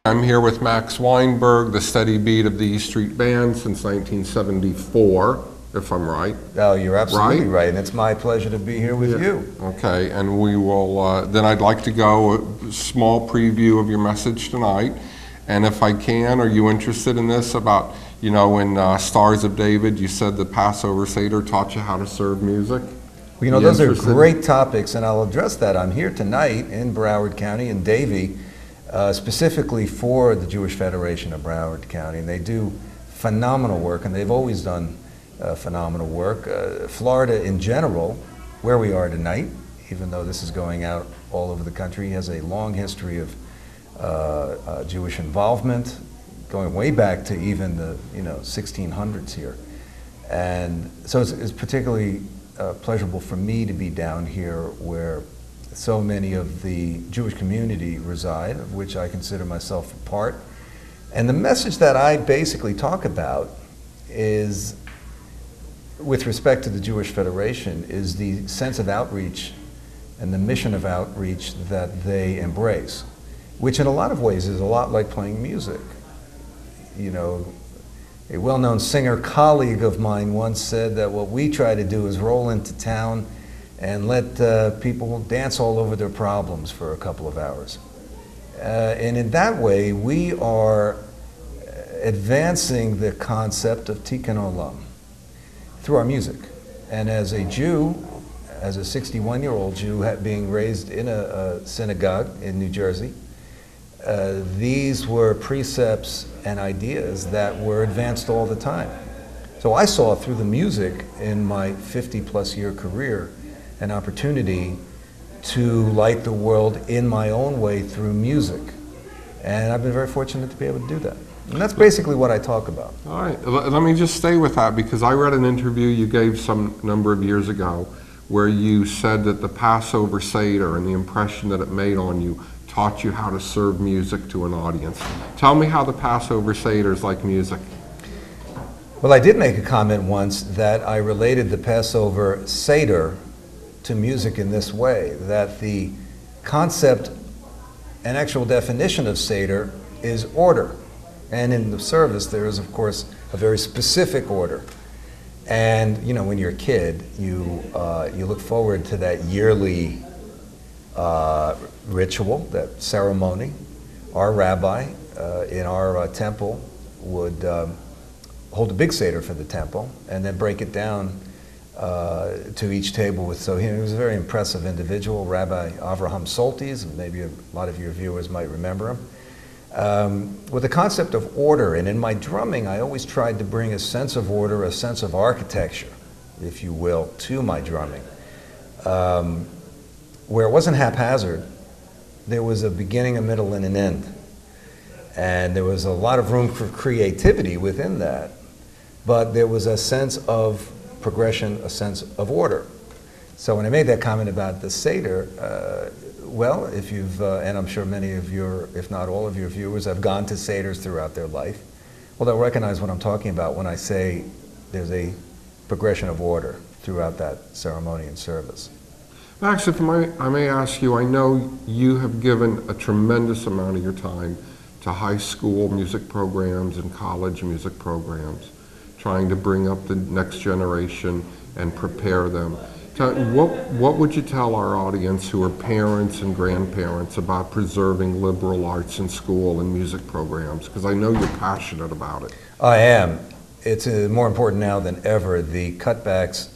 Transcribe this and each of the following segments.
I'm here with Max Weinberg, the steady beat of the E Street Band since 1974, if I'm right. Oh, you're absolutely right, and it's my pleasure to be here with you. Okay, and we will, then I'd like to go a small preview of your message tonight, and if I can, are you interested in this about, you know, in Stars of David, you said the Passover Seder taught you how to serve music? Well, you know, those are great topics, and I'll address that. I'm here tonight in Broward County, in Davie, specifically for the Jewish Federation of Broward County. And they do phenomenal work, and they've always done phenomenal work. Florida in general, where we are tonight, even though this is going out all over the country, has a long history of Jewish involvement, going way back to even the 1600s here. And so it's particularly pleasurable for me to be down here where so many of the Jewish community reside, of which I consider myself a part. And the message that I basically talk about is, with respect to the Jewish Federation, is the sense of outreach and the mission of outreach that they embrace, which in a lot of ways is a lot like playing music. You know, a well-known singer colleague of mine once said that what we try to do is roll into town and let people dance all over their problems for a couple of hours. And in that way, we are advancing the concept of Tikkun Olam through our music. And as a Jew, as a 61-year-old Jew being raised in a synagogue in New Jersey, these were precepts and ideas that were advanced all the time. So I saw through the music in my 50-plus year career an opportunity to light the world in my own way through music. And I've been very fortunate to be able to do that. And that's basically what I talk about. All right, let me just stay with that, because I read an interview you gave some number of years ago where you said that the Passover Seder and the impression that it made on you taught you how to serve music to an audience. Tell me how the Passover Seder is like music. Well, I did make a comment once that I related the Passover Seder to music in this way, that the concept and actual definition of Seder is order. And in the service, there is, of course, a very specific order. And, you know, when you're a kid, you look forward to that yearly ritual, that ceremony. Our rabbi in our temple would hold a big Seder for the temple and then break it down to each table with, so he was a very impressive individual, Rabbi Avraham Soltis, maybe a lot of your viewers might remember him, with the concept of order. And in my drumming, I always tried to bring a sense of order, a sense of architecture, if you will, to my drumming, where it wasn't haphazard. There was a beginning, a middle, and an end. And there was a lot of room for creativity within that, but there was a sense of progression, a sense of order. So when I made that comment about the Seder, well, if you've, and I'm sure many of your, if not all of your viewers have gone to Seders throughout their life, well, they'll recognize what I'm talking about when I say there's a progression of order throughout that ceremony and service. Max, if I may ask you, I know you have given a tremendous amount of your time to high school music programs and college music programs, trying to bring up the next generation and prepare them. What would you tell our audience who are parents and grandparents about preserving liberal arts in school and music programs? Because I know you're passionate about it. I am. It's more important now than ever. The cutbacks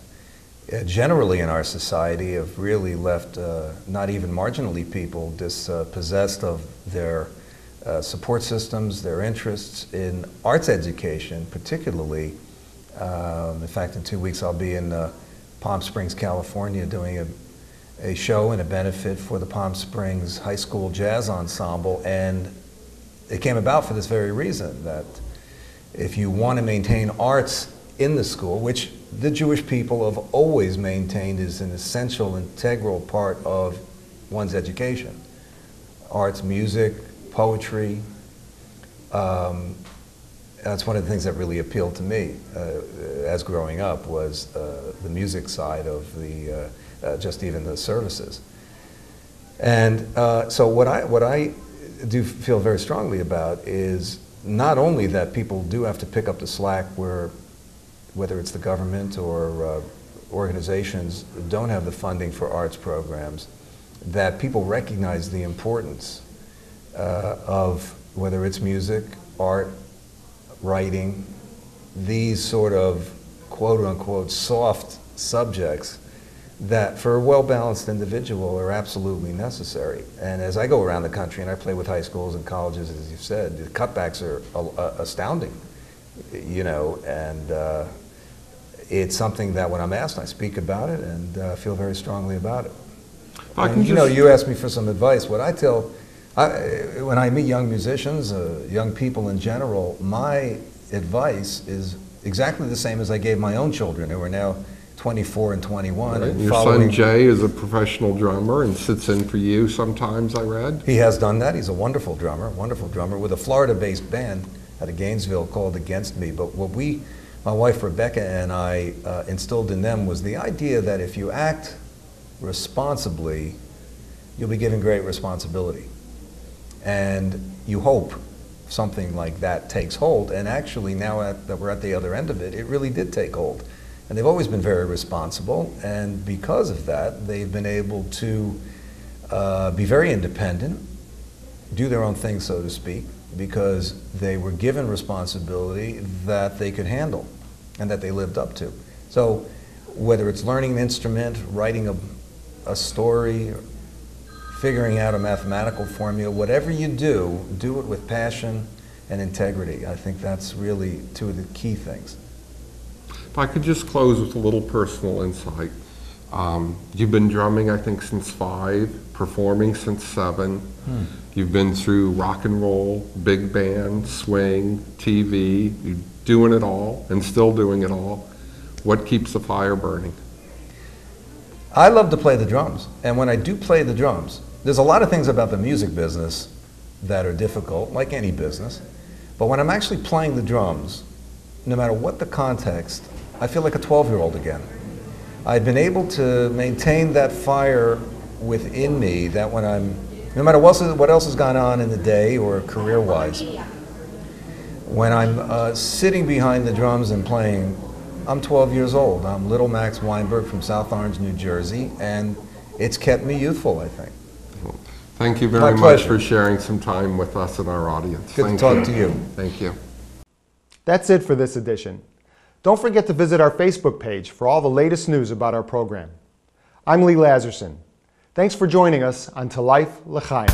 generally in our society have really left not even marginally people dispossessed of their support systems, their interests in arts education, particularly. In fact, in 2 weeks I'll be in Palm Springs, California, doing a show and a benefit for the Palm Springs High School Jazz Ensemble, and it came about for this very reason, that if you want to maintain arts in the school, which the Jewish people have always maintained is an essential, integral part of one's education, arts, music, poetry, that's one of the things that really appealed to me as growing up, was the music side of the just even the services. And so what I do feel very strongly about is not only that people do have to pick up the slack whether it's the government or organizations don't have the funding for arts programs, that people recognize the importance of whether it's music, art, writing, these sort of quote-unquote soft subjects that for a well-balanced individual are absolutely necessary. And as I go around the country and I play with high schools and colleges, as you've said, the cutbacks are astounding, you know, and it's something that when I'm asked, I speak about it and feel very strongly about it. And, you know, you asked me for some advice. What I tell, when I meet young musicians, young people in general, my advice is exactly the same as I gave my own children, who are now 24 and 21. Right. And your son Jay is a professional drummer and sits in for you sometimes, I read. He has done that. He's a wonderful drummer with a Florida-based band out of Gainesville called Against Me. But what my wife Rebecca and I instilled in them was the idea that if you act responsibly, you'll be given great responsibility. And you hope something like that takes hold, and actually now that we're at the other end of it, it really did take hold. And they've always been very responsible, and because of that, they've been able to be very independent, do their own thing, so to speak, because they were given responsibility that they could handle and that they lived up to. So whether it's learning an instrument, writing a story, figuring out a mathematical formula, whatever you do, do it with passion and integrity. I think that's really two of the key things. If I could just close with a little personal insight. You've been drumming, I think, since 5, performing since 7. You've been through rock and roll, big band, swing, TV. You're doing it all and still doing it all. What keeps the fire burning? I love to play the drums, and when I do play the drums, there's a lot of things about the music business that are difficult, like any business, but when I'm actually playing the drums, no matter what the context, I feel like a 12-year-old again. I've been able to maintain that fire within me that when no matter what else has gone on in the day or career-wise, when I'm sitting behind the drums and playing, I'm 12 years old. I'm little Max Weinberg from South Orange, New Jersey, and it's kept me youthful, I think. Thank you very much for sharing some time with us and our audience. Good to talk to you. Thank you. That's it for this edition. Don't forget to visit our Facebook page for all the latest news about our program. I'm Lee Lazarson. Thanks for joining us on To Life L'Chaim.